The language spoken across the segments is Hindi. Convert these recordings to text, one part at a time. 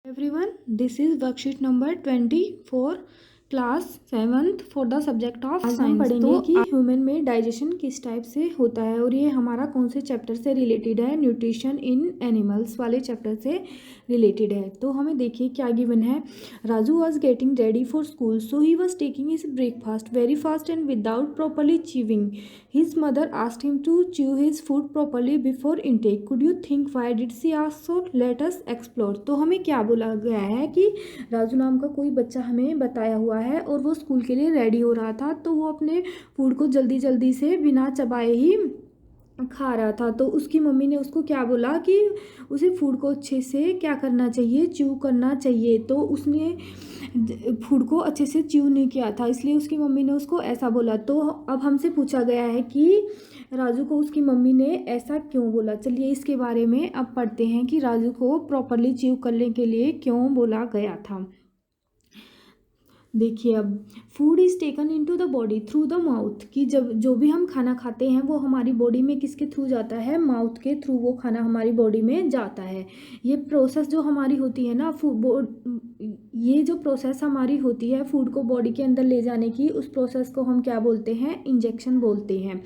Everyone, this is worksheet number 24 class 7th for the subject of science. हम पढ़ेंगे कि ह्यूमन में डाइजेशन किस टाइप से होता है और ये हमारा कौन से चैप्टर से रिलेटेड है। न्यूट्रिशन इन एनिमल्स वाले चैप्टर से रिलेटेड है। तो हमें देखिए क्या गिवन है। Raju was getting ready for school so he was taking his breakfast very fast and without properly chewing. His mother asked him to chew his food properly before intake. Could you think why did she ask so? Let us explore. तो हमें क्या बोला गया है कि राजू नाम का कोई बच्चा हमें बताया हुआ है और वो स्कूल के लिए रेडी हो रहा था, तो वो अपने फूड को जल्दी जल्दी से बिना चबाए ही खा रहा था। तो उसकी मम्मी ने उसको क्या बोला कि उसे फूड को अच्छे से क्या करना चाहिए, च्यू करना चाहिए। तो उसने फूड को अच्छे से च्यू नहीं किया था, इसलिए उसकी मम्मी ने उसको ऐसा बोला। तो अब हमसे पूछा गया है कि राजू को उसकी मम्मी ने ऐसा क्यों बोला। चलिए इसके बारे में अब पढ़ते हैं कि राजू को प्रॉपरली च्यू करने के लिए क्यों बोला गया था। देखिए अब food is taken into the body through the mouth, कि जब जो भी हम खाना खाते हैं वो हमारी बॉडी में किसके थ्रू जाता है, माउथ के थ्रू वो खाना हमारी बॉडी में जाता है। ये प्रोसेस जो हमारी होती है ना ये जो प्रोसेस हमारी होती है फूड को बॉडी के अंदर ले जाने की, उस प्रोसेस को हम क्या बोलते हैं, इंजेक्शन बोलते हैं।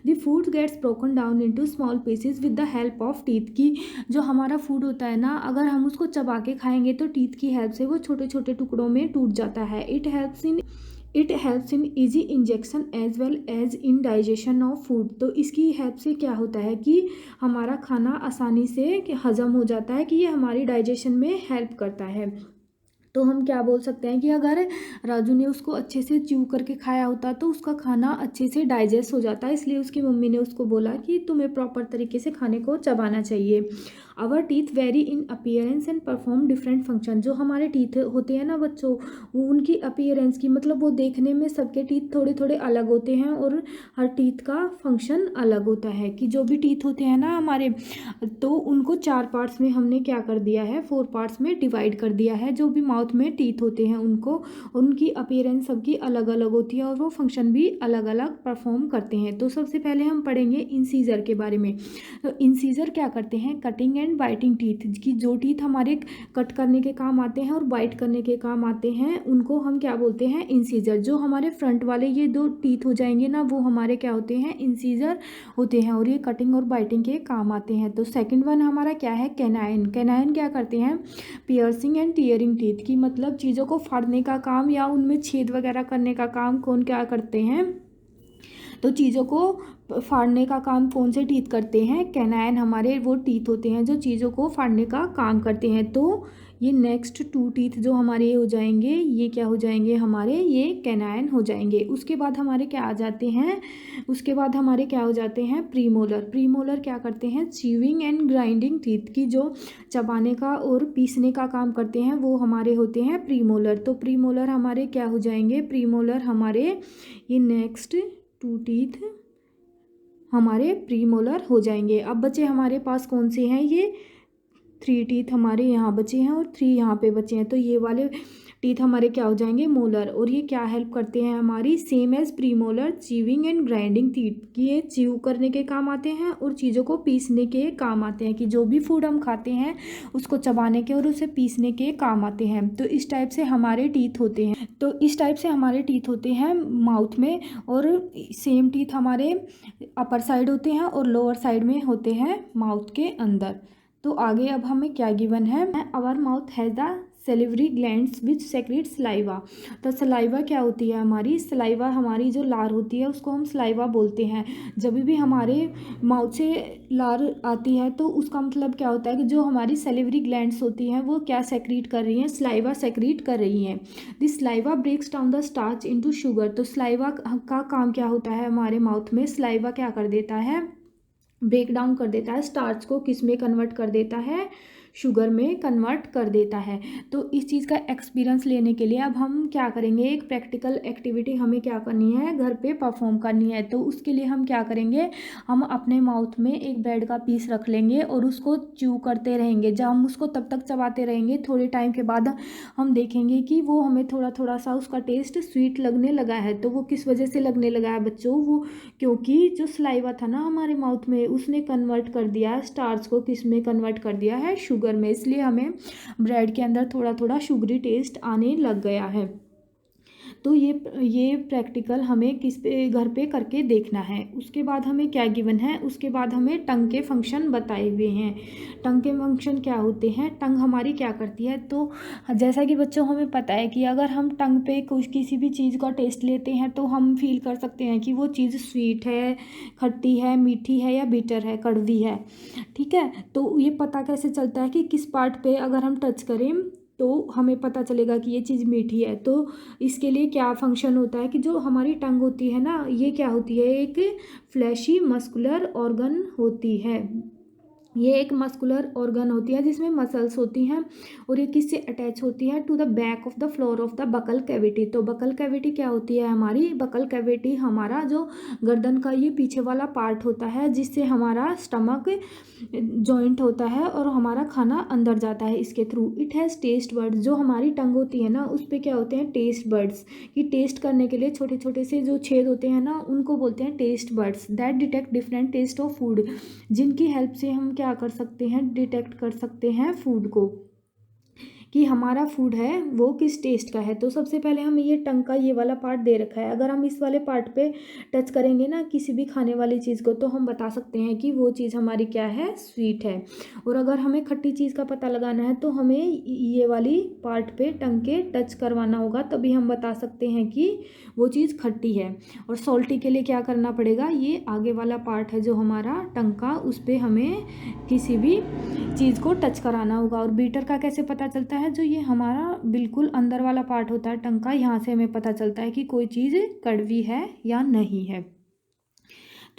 The food gets broken down into small pieces with the help of teeth, की जो हमारा फूड होता है ना, अगर हम उसको चबा के खाएंगे तो टीथ की हेल्प से वो छोटे छोटे टुकड़ों में टूट जाता है। It helps in easy injection as well as in digestion of food. तो इसकी हेल्प से क्या होता है कि हमारा खाना आसानी से हजम हो जाता है, कि ये हमारी डाइजेशन में हेल्प करता है। तो हम क्या बोल सकते हैं कि अगर राजू ने उसको अच्छे से च्यू करके खाया होता तो उसका खाना अच्छे से डाइजेस्ट हो जाता, इसलिए उसकी मम्मी ने उसको बोला कि तुम्हें प्रॉपर तरीके से खाने को चबाना चाहिए। Our teeth very in appearance and perform different function. जो हमारे टीथ होते हैं ना बच्चों, वो उनकी अपीयरेंस की मतलब वो देखने में सबके टीथ थोड़े थोड़े अलग होते हैं और हर टीथ का फंक्शन अलग होता है। कि जो भी टीथ होते हैं ना हमारे, तो उनको 4 पार्ट्स में हमने क्या कर दिया है, 4 पार्ट्स में डिवाइड कर दिया है। जो भी माउथ में टीथ होते हैं उनको, उनकी अपीयरेंस सबकी अलग अलग होती है और वो फंक्शन भी अलग अलग परफॉर्म करते हैं। तो सबसे पहले हम पढ़ेंगे इंसीजर के बारे में। तो इंसीजर क्या करते हैं, कटिंग एंड बाइटिंग टीथ, की जो टीथ हमारे कट करने के काम आते हैं और बाइट करने के काम आते हैं, उनको हम क्या बोलते हैं, इंसीजर। जो हमारे फ्रंट वाले ये 2 टीथ हो जाएंगे ना, वो हमारे क्या होते हैं, इंसीजर होते हैं और ये कटिंग और बाइटिंग के काम आते हैं। तो सेकंड वन हमारा क्या है, कैनाइन। कैनाइन क्या करते हैं, पियर्सिंग एंड टीयरिंग टीथ, की मतलब चीज़ों को फाड़ने का काम या उनमें छेद वगैरह करने का काम कौन क्या करते हैं। तो चीज़ों को फाड़ने का काम कौन से टीथ करते हैं, कैनाइन हमारे वो टीथ होते हैं जो चीज़ों को फाड़ने का काम करते हैं। तो ये नेक्स्ट 2 टीथ जो हमारे हो जाएंगे, ये क्या हो जाएंगे हमारे, ये कैनाइन हो जाएंगे। उसके बाद हमारे क्या आ जाते हैं, उसके बाद हमारे क्या हो जाते हैं, प्रीमोलर। प्रीमोलर क्या करते हैं, च्यूइंग एंड ग्राइंडिंग टीथ, की जो चबाने का और पीसने का काम करते हैं वो हमारे होते हैं प्रीमोलर। तो प्रीमोलर हमारे क्या हो जाएंगे, प्रीमोलर हमारे ये नेक्स्ट 2 टीथ हमारे प्रीमोलर हो जाएंगे। अब बचे हमारे पास कौन से हैं, ये 3 टीथ हमारे यहाँ बचे हैं और 3 यहाँ पे बचे हैं। तो ये वाले टीथ हमारे क्या हो जाएंगे, मोलर। और ये क्या हेल्प करते हैं हमारी, same as premolar, chewing and grinding teeth, कि ये च्यू करने के काम आते हैं और चीज़ों को पीसने के काम आते हैं। कि जो भी फूड हम खाते हैं उसको चबाने के और उसे पीसने के काम आते हैं। तो इस टाइप से हमारे टीथ होते हैं। तो इस टाइप से हमारे टीथ होते हैं माउथ में, और सेम टीथ हमारे अपर साइड होते हैं और लोअर साइड में होते हैं माउथ के अंदर। तो आगे अब हमें क्या गिवन है, our mouth has the salivary glands which secrete saliva. तो सलाइवा क्या होती है हमारी, सलाइवा हमारी जो लार होती है उसको हम सलाइवा बोलते हैं। जब भी हमारे माउथ से लार आती है तो उसका मतलब क्या होता है कि जो हमारी सेलिवरी ग्लैंड्स होती हैं वो क्या सेक्रेट कर रही हैं, सलाइवा सेक्रेट कर रही हैं। This saliva breaks down the starch into sugar. तो सलाइवा का काम क्या होता है हमारे माउथ में, सलाइवा क्या कर देता है, ब्रेक डाउन कर देता है, स्टार्च को किस में कन्वर्ट कर देता है, शुगर में कन्वर्ट कर देता है। तो इस चीज़ का एक्सपीरियंस लेने के लिए अब हम क्या करेंगे, एक प्रैक्टिकल एक्टिविटी हमें क्या करनी है, घर पे परफॉर्म करनी है। तो उसके लिए हम क्या करेंगे, हम अपने माउथ में एक ब्रेड का पीस रख लेंगे और उसको च्यू करते रहेंगे। जब हम उसको तब तक चबाते रहेंगे, थोड़े टाइम के बाद हम देखेंगे कि वो हमें थोड़ा थोड़ा सा उसका टेस्ट स्वीट लगने लगा है। तो वो किस वजह से लगने लगा है बच्चों, वो क्योंकि जो सलाइवा था ना हमारे माउथ में, उसने कन्वर्ट कर दिया स्टार्च को, किस में कन्वर्ट कर दिया है, शुगर शुगर में, इसलिए हमें ब्रेड के अंदर थोड़ा थोड़ा शुगरी टेस्ट आने लग गया है। तो ये प्रैक्टिकल हमें किस पे घर पे करके देखना है। उसके बाद हमें क्या गिवन है, उसके बाद हमें टंग के फंक्शन बताए हुए हैं। टंग के फंक्शन क्या होते हैं, टंग हमारी क्या करती है। तो जैसा कि बच्चों हमें पता है कि अगर हम टंग पे कुछ किसी भी चीज़ का टेस्ट लेते हैं तो हम फील कर सकते हैं कि वो चीज़ स्वीट है, खट्टी है, मीठी है या बिटर है, कड़वी है। ठीक है, तो ये पता कैसे चलता है कि किस पार्ट पे अगर हम टच करें तो हमें पता चलेगा कि ये चीज़ मीठी है। तो इसके लिए क्या फंक्शन होता है कि जो हमारी टंग होती है ना, ये क्या होती है, एक फ्लैशी मस्कुलर ऑर्गन होती है। ये एक मस्कुलर ऑर्गन होती है जिसमें मसल्स होती हैं और ये किससे अटैच होती है, to the back of the floor of the buccal cavity. तो बकल कैविटी क्या होती है हमारी, बकल कैविटी हमारा जो गर्दन का ये पीछे वाला पार्ट होता है जिससे हमारा स्टमक जॉइंट होता है और हमारा खाना अंदर जाता है इसके through. It has taste buds, जो हमारी टंग होती है ना उस पर क्या होते हैं, टेस्ट बर्ड्स। कि टेस्ट करने के लिए छोटे छोटे से जो छेद होते हैं ना उनको बोलते हैं taste buds, that detect different taste of food, जिनकी हेल्प से हम क्या कर सकते हैं, डिटेक्ट कर सकते हैं फूड को कि हमारा फूड है वो किस टेस्ट का है। तो सबसे पहले हमें ये टंग का ये वाला पार्ट दे रखा है, अगर हम इस वाले पार्ट पे टच करेंगे ना किसी भी खाने वाली चीज़ को तो हम बता सकते हैं कि वो चीज़ हमारी क्या है, स्वीट है। और अगर हमें खट्टी चीज़ का पता लगाना है तो हमें ये वाली पार्ट पे टंग के टच करवाना होगा, तभी हम बता सकते हैं कि वो चीज़ खट्टी है। और सॉल्टी के लिए क्या करना पड़ेगा, ये आगे वाला पार्ट है जो हमारा टंग का, उस पर हमें किसी भी चीज़ को टच कराना होगा। और बीटर का कैसे पता चलता है, जो ये हमारा बिल्कुल अंदर वाला पार्ट होता है टंग का, यहाँ से हमें पता चलता है कि कोई चीज़ कड़वी है या नहीं है।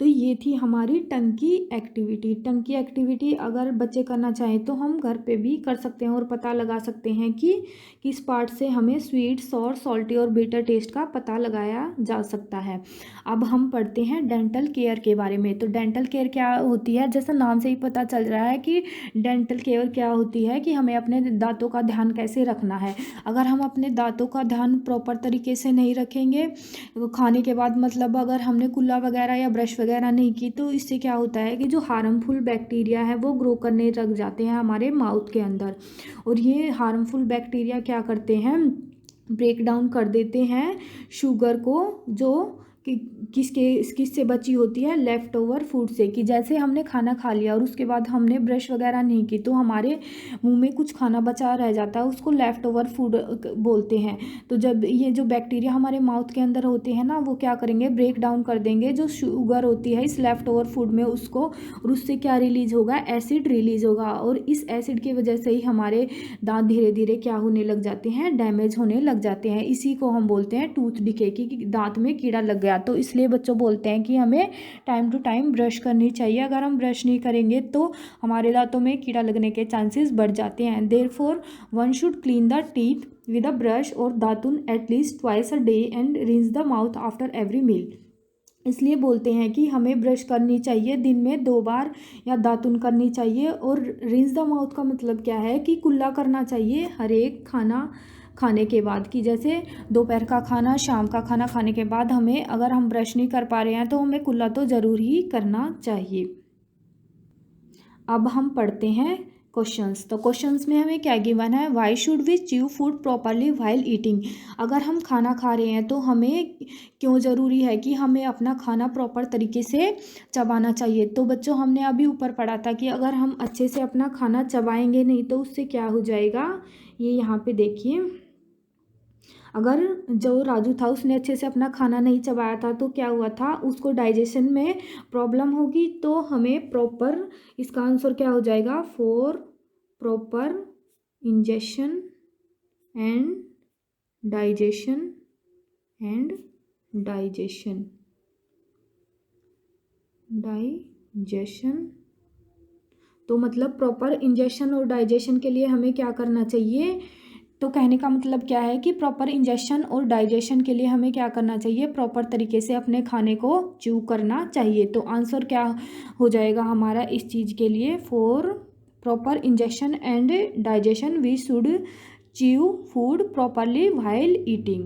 तो ये थी हमारी टंग की एक्टिविटी। टंग की एक्टिविटी अगर बच्चे करना चाहें तो हम घर पे भी कर सकते हैं और पता लगा सकते हैं कि किस पार्ट से हमें स्वीट, सॉर, सॉल्टी और बिटर टेस्ट का पता लगाया जा सकता है। अब हम पढ़ते हैं डेंटल केयर के बारे में। तो डेंटल केयर क्या होती है, जैसा नाम से ही पता चल रहा है कि डेंटल केयर क्या होती है कि हमें अपने दांतों का ध्यान कैसे रखना है। अगर हम अपने दांतों का ध्यान प्रॉपर तरीके से नहीं रखेंगे, खाने के बाद मतलब अगर हमने कुल्ला वगैरह या ब्रश वगैरह नहीं की तो इससे क्या होता है कि जो हार्मफुल बैक्टीरिया है वो ग्रो करने लग जाते हैं हमारे माउथ के अंदर। और ये हार्मफुल बैक्टीरिया क्या करते हैं, ब्रेक डाउन कर देते हैं शुगर को, जो कि किससे बची होती है, लेफ़्ट ओवर फूड से। कि जैसे हमने खाना खा लिया और उसके बाद हमने ब्रश वगैरह नहीं की तो हमारे मुंह में कुछ खाना बचा रह जाता है, उसको लेफ़्ट ओवर फूड बोलते हैं। तो जब ये जो बैक्टीरिया हमारे माउथ के अंदर होते हैं ना, वो क्या करेंगे, ब्रेक डाउन कर देंगे जो शुगर होती है इस लेफ़्ट ओवर फूड में उसको, और उससे क्या रिलीज़ होगा, एसिड रिलीज़ होगा। और इस एसिड की वजह से ही हमारे दांत धीरे धीरे क्या होने लग जाते हैं, डैमेज होने लग जाते हैं। इसी को हम बोलते हैं टूथ डिके, कि दांत में कीड़ा लग गया। तो इसलिए बच्चों बोलते हैं कि हमें टाइम टू टाइम ब्रश करनी चाहिए। अगर हम ब्रश नहीं करेंगे तो हमारे दांतों में कीड़ा लगने के चांसेस बढ़ जाते हैं। Therefore one should clean the teeth with a brush और दातुन at least twice a day and rinse the mouth after every meal. इसलिए बोलते हैं कि हमें ब्रश करनी चाहिए दिन में 2 बार या दातुन करनी चाहिए। और रिंस द माउथ का मतलब क्या है कि कुल्ला करना चाहिए हर एक खाना खाने के बाद। कि जैसे दोपहर का खाना, शाम का खाना खाने के बाद हमें, अगर हम ब्रश नहीं कर पा रहे हैं तो हमें कुल्ला तो ज़रूर ही करना चाहिए। अब हम पढ़ते हैं क्वेश्चंस। तो क्वेश्चंस में हमें क्या गिवन है, why should we chew food properly while eating. अगर हम खाना खा रहे हैं तो हमें क्यों ज़रूरी है कि हमें अपना खाना प्रॉपर तरीके से चबाना चाहिए। तो बच्चों हमने अभी ऊपर पढ़ा था कि अगर हम अच्छे से अपना खाना चबाएंगे नहीं तो उससे क्या हो जाएगा, ये यहाँ पे देखिए, अगर जो राजू था उसने अच्छे से अपना खाना नहीं चबाया था तो क्या हुआ था, उसको डाइजेशन में प्रॉब्लम होगी। तो हमें प्रॉपर, इसका आंसर क्या हो जाएगा, for proper ingestion and digestion digestion. तो मतलब प्रॉपर इंजेशन और डाइजेशन के लिए हमें क्या करना चाहिए। तो कहने का मतलब क्या है कि प्रॉपर इंजेक्शन और डाइजेशन के लिए हमें क्या करना चाहिए, प्रॉपर तरीके से अपने खाने को च्यू करना चाहिए। तो आंसर क्या हो जाएगा हमारा इस चीज़ के लिए, for proper injection and digestion we should chew food properly while eating.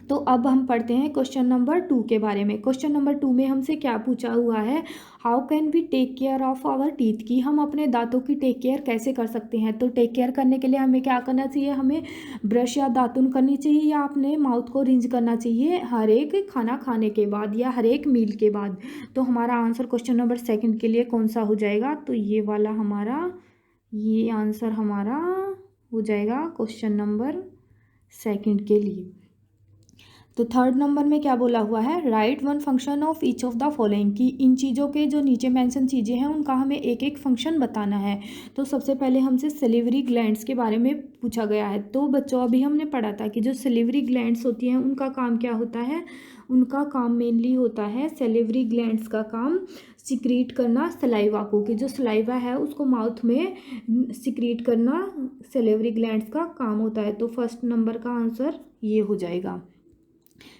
तो अब हम पढ़ते हैं क्वेश्चन नंबर 2 के बारे में। क्वेश्चन नंबर 2 में हमसे क्या पूछा हुआ है, how can we take care of our teeth, कि हम अपने दांतों की टेक केयर कैसे कर सकते हैं। तो टेक केयर करने के लिए हमें क्या करना चाहिए, हमें ब्रश या दातुन करनी चाहिए या अपने माउथ को रिंज करना चाहिए हर एक खाना खाने के बाद या हर एक मील के बाद। तो हमारा आंसर क्वेश्चन नंबर 2 के लिए कौन सा हो जाएगा, तो ये वाला हमारा, ये आंसर हमारा हो जाएगा क्वेश्चन नंबर 2 के लिए। तो 3rd नंबर में क्या बोला हुआ है, right one function of each of the following, कि इन चीज़ों के जो नीचे मेंशन चीज़ें हैं उनका हमें एक एक फंक्शन बताना है। तो सबसे पहले हमसे सैलिवरी ग्लैंड्स के बारे में पूछा गया है। तो बच्चों अभी हमने पढ़ा था कि जो सैलिवरी ग्लैंड्स होती हैं उनका काम क्या होता है, उनका काम मेनली होता है, सैलिवरी ग्लैंड्स का काम सिक्रीट करना सलाइवा को, कि जो सलाइवा है उसको माउथ में सिक्रीट करना सैलिवरी ग्लैंड्स का काम होता है। तो 1st नंबर का आंसर ये हो जाएगा।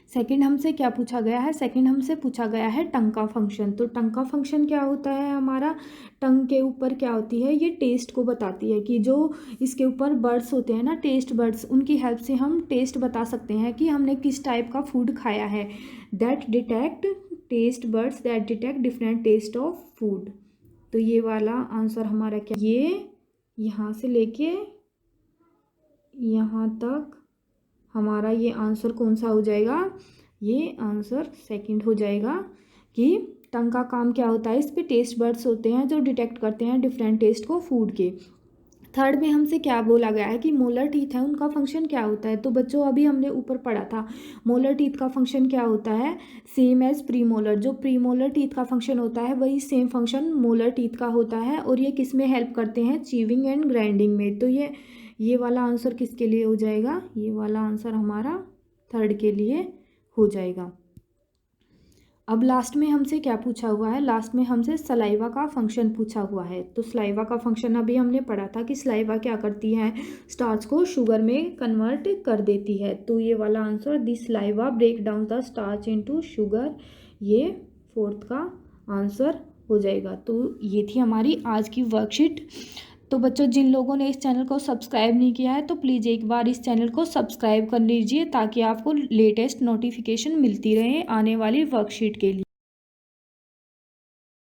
सेकंड हमसे क्या पूछा गया है, सेकंड हमसे पूछा गया है टंग का फंक्शन। तो टंग का फंक्शन क्या होता है हमारा, टंग के ऊपर क्या होती है, ये टेस्ट को बताती है, कि जो इसके ऊपर बर्ड्स होते हैं ना, टेस्ट बर्ड्स, उनकी हेल्प से हम टेस्ट बता सकते हैं कि हमने किस टाइप का फूड खाया है। That detect taste buds that detect different taste of food. तो ये वाला आंसर हमारा क्या, ये यहाँ से लेके यहाँ तक हमारा ये आंसर कौन सा हो जाएगा, ये आंसर 2nd हो जाएगा, कि टंग का काम क्या होता है, इस पे टेस्ट बर्ड्स होते हैं जो डिटेक्ट करते हैं डिफरेंट टेस्ट को फूड के। 3rd में हमसे क्या बोला गया है कि मोलर टीथ है उनका फंक्शन क्या होता है। तो बच्चों अभी हमने ऊपर पढ़ा था मोलर टीथ का फंक्शन क्या होता है, सेम एज प्रीमोलर। जो प्रीमोलर टीथ का फंक्शन होता है वही सेम फंक्शन मोलर टीथ का होता है, और ये किस में हेल्प करते हैं, चीविंग एंड ग्राइंडिंग में। तो ये वाला आंसर किसके लिए हो जाएगा, ये वाला आंसर हमारा 3rd के लिए हो जाएगा। अब लास्ट में हमसे क्या पूछा हुआ है, लास्ट में हमसे सलाइवा का फंक्शन पूछा हुआ है। तो सलाइवा का फंक्शन अभी हमने पढ़ा था कि सलाइवा क्या करती है, स्टार्च को शुगर में कन्वर्ट कर देती है। तो ये वाला answer, the saliva break down the starch into sugar, ये 4th का आंसर हो जाएगा। तो ये थी हमारी आज की वर्कशीट। तो बच्चों जिन लोगों ने इस चैनल को सब्सक्राइब नहीं किया है तो प्लीज़ एक बार इस चैनल को सब्सक्राइब कर लीजिए, ताकि आपको लेटेस्ट नोटिफिकेशन मिलती रहे आने वाली वर्कशीट के लिए।